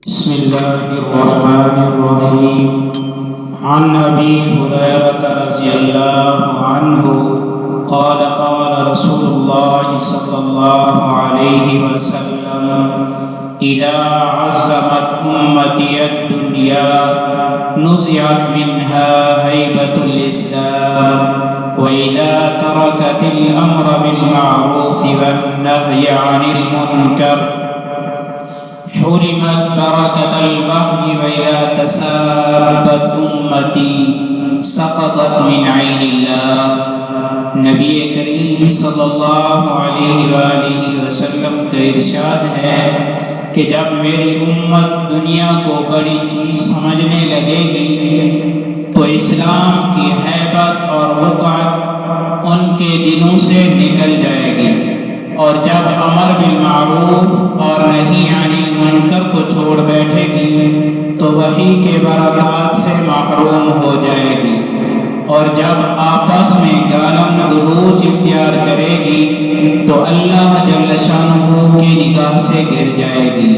बिस्मिल्लाहिर्रहमानिर्रहीम। अन अबी हुरैरह रज़ियल्लाहु अन्हु क़ाल क़ाल रसूलुल्लाह सल्लल्लाहु अलैहि वसल्लम इज़ा अज़्ज़मत उम्मती अद-दुनिया नुज़िअत मिन्हा हैबतुल इस्लाम व इज़ा तरकतिल अम्र बिल मअरूफ वन नह्य अनिल मुनकर हुरिमत बरकतल बहरी व इज़ा तसाबत उम्मती सकतत मिन ऐनिल्लाह। नबी करीम सल्लल्लाहु अलैहि वसल्लम का इरशाद है कि जब मेरी उम्मत दुनिया को बड़ी चीज़ समझने लगेगी तो इस्लाम की हैबत और वक़अत उनके दिलों से निकल जाएगी, और जब अमर बिल मारूफ और नही अनिल मुनकर को छोड़ बैठेगी तो वही के बरकत से महरूम हो जाएगी, और जब आपस में गालम गलोच इख्तियार करेगी तो अल्लाह जल्ल शानुहु की निगाह से गिर जाएगी।